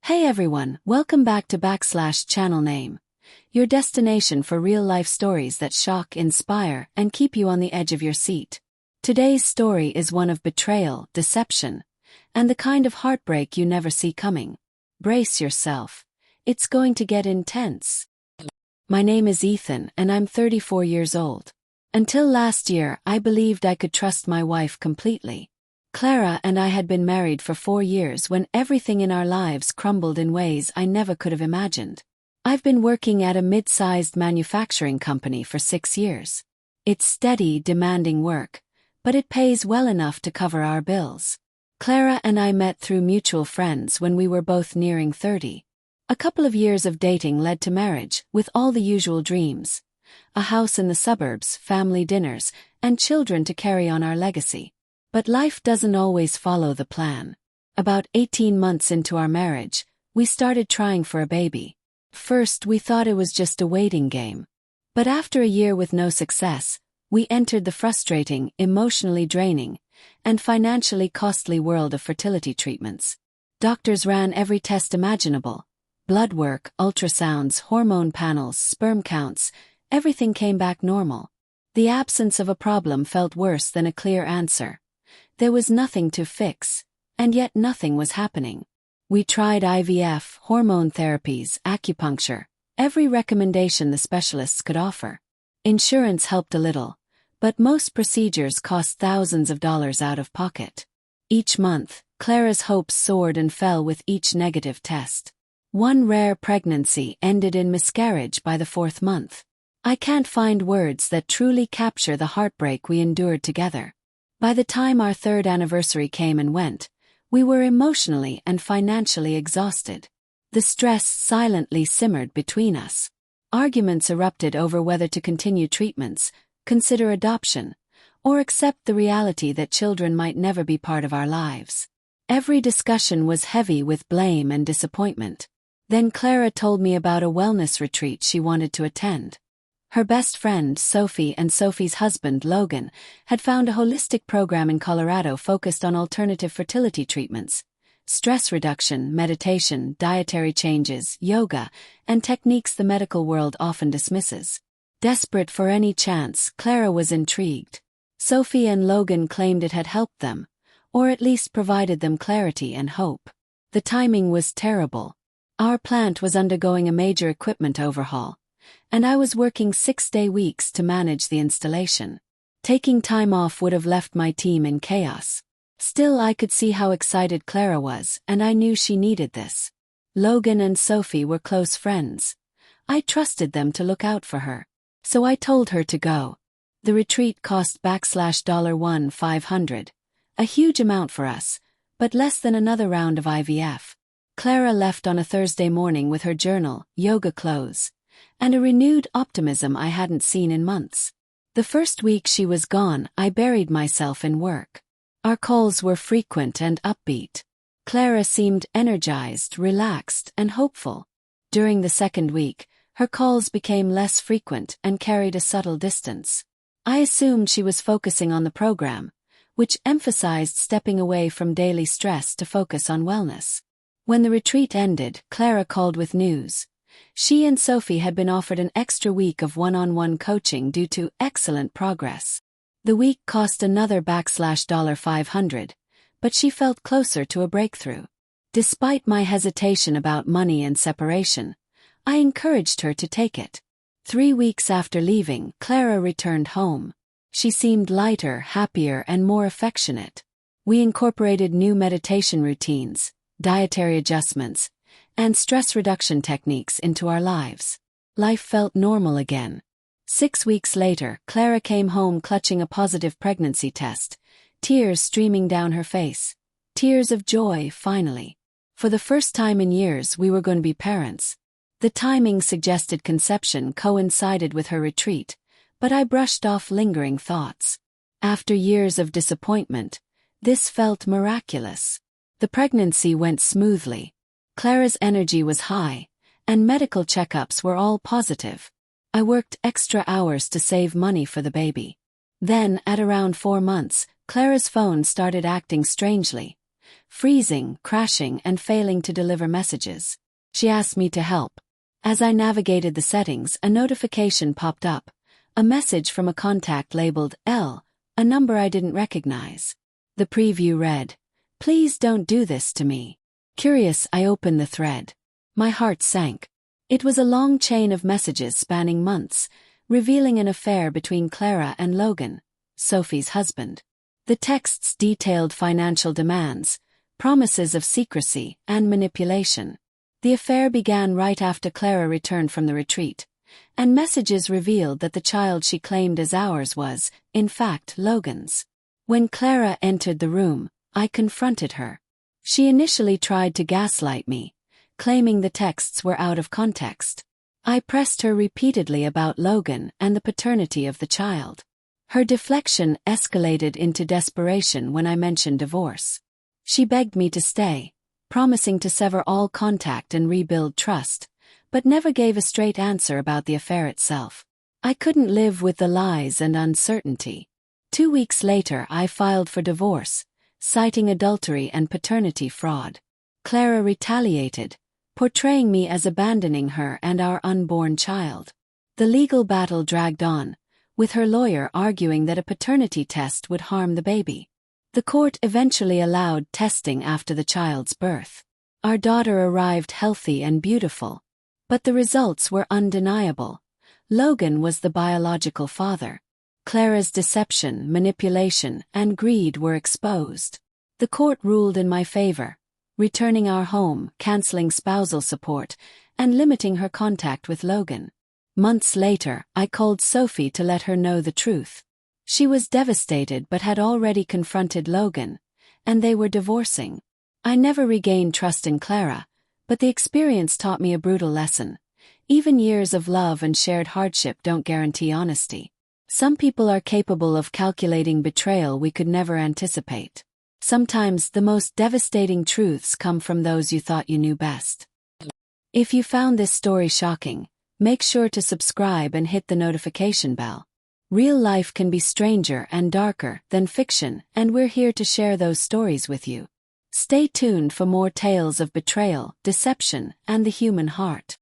Hey everyone, welcome back to channel name, your destination for real-life stories that shock, inspire, and keep you on the edge of your seat. Today's story is one of betrayal, deception, and the kind of heartbreak you never see coming. Brace yourself. It's going to get intense. My name is Ethan and I'm 34 years old. Until last year, I believed I could trust my wife completely. Clara and I had been married for 4 years when everything in our lives crumbled in ways I never could have imagined. I've been working at a mid-sized manufacturing company for 6 years. It's steady, demanding work, but it pays well enough to cover our bills. Clara and I met through mutual friends when we were both nearing 30. A couple of years of dating led to marriage, with all the usual dreams. A house in the suburbs, family dinners, and children to carry on our legacy. But life doesn't always follow the plan. About 18 months into our marriage, we started trying for a baby. First, we thought it was just a waiting game. But after a year with no success, we entered the frustrating, emotionally draining, and financially costly world of fertility treatments. Doctors ran every test imaginable. Blood work, ultrasounds, hormone panels, sperm counts, everything came back normal. The absence of a problem felt worse than a clear answer. There was nothing to fix, and yet nothing was happening. We tried IVF, hormone therapies, acupuncture, every recommendation the specialists could offer. Insurance helped a little, but most procedures cost thousands of dollars out of pocket. Each month, Clara's hopes soared and fell with each negative test. One rare pregnancy ended in miscarriage by the 4th month. I can't find words that truly capture the heartbreak we endured together. By the time our 3rd anniversary came and went, we were emotionally and financially exhausted. The stress silently simmered between us. Arguments erupted over whether to continue treatments, consider adoption, or accept the reality that children might never be part of our lives. Every discussion was heavy with blame and disappointment. Then Clara told me about a wellness retreat she wanted to attend. Her best friend, Sophie, and Sophie's husband, Logan, had found a holistic program in Colorado focused on alternative fertility treatments, stress reduction, meditation, dietary changes, yoga, and techniques the medical world often dismisses. Desperate for any chance, Clara was intrigued. Sophie and Logan claimed it had helped them, or at least provided them clarity and hope. The timing was terrible. Our plant was undergoing a major equipment overhaul, and I was working 6-day weeks to manage the installation. Taking time off would have left my team in chaos. Still, I could see how excited Clara was, and I knew she needed this. Logan and Sophie were close friends. I trusted them to look out for her. So I told her to go. The retreat cost $1,500, a huge amount for us, but less than another round of IVF. Clara left on a Thursday morning with her journal, yoga clothes, and a renewed optimism I hadn't seen in months. The first week she was gone, I buried myself in work. Our calls were frequent and upbeat. Clara seemed energized, relaxed, and hopeful. During the 2nd week, her calls became less frequent and carried a subtle distance. I assumed she was focusing on the program, which emphasized stepping away from daily stress to focus on wellness. When the retreat ended, Clara called with news. She and Sophie had been offered an extra week of one-on-one coaching due to excellent progress. The week cost another $500, but she felt closer to a breakthrough. Despite my hesitation about money and separation, I encouraged her to take it. 3 weeks after leaving, Clara returned home. She seemed lighter, happier, and more affectionate. We incorporated new meditation routines, dietary adjustments, and stress reduction techniques into our lives. Life felt normal again. 6 weeks later, Clara came home clutching a positive pregnancy test, tears streaming down her face. Tears of joy, finally. For the first time in years, we were going to be parents. The timing suggested conception coincided with her retreat, but I brushed off lingering thoughts. After years of disappointment, this felt miraculous. The pregnancy went smoothly. Clara's energy was high, and medical checkups were all positive. I worked extra hours to save money for the baby. Then, at around 4 months, Clara's phone started acting strangely. freezing, crashing, and failing to deliver messages. She asked me to help. As I navigated the settings, a notification popped up, a message from a contact labeled L, a number I didn't recognize. The preview read, "Please don't do this to me." Curious, I opened the thread. My heart sank. It was a long chain of messages spanning months, revealing an affair between Clara and Logan, Sophie's husband. The texts detailed financial demands, promises of secrecy, and manipulation. The affair began right after Clara returned from the retreat, and messages revealed that the child she claimed as ours was, in fact, Logan's. When Clara entered the room, I confronted her. She initially tried to gaslight me, claiming the texts were out of context. I pressed her repeatedly about Logan and the paternity of the child. Her deflection escalated into desperation when I mentioned divorce. She begged me to stay, promising to sever all contact and rebuild trust, but never gave a straight answer about the affair itself. I couldn't live with the lies and uncertainty. 2 weeks later, I filed for divorce, citing adultery and paternity fraud. Clara retaliated, portraying me as abandoning her and our unborn child. The legal battle dragged on, with her lawyer arguing that a paternity test would harm the baby. The court eventually allowed testing after the child's birth. Our daughter arrived healthy and beautiful, but the results were undeniable. Logan was the biological father. Clara's deception, manipulation, and greed were exposed. The court ruled in my favor, returning our home, canceling spousal support, and limiting her contact with Logan. Months later, I called Sophie to let her know the truth. She was devastated but had already confronted Logan, and they were divorcing. I never regained trust in Clara, but the experience taught me a brutal lesson. Even years of love and shared hardship don't guarantee honesty. Some people are capable of calculating betrayal we could never anticipate. Sometimes the most devastating truths come from those you thought you knew best. If you found this story shocking, make sure to subscribe and hit the notification bell. Real life can be stranger and darker than fiction, and we're here to share those stories with you. Stay tuned for more tales of betrayal, deception, and the human heart.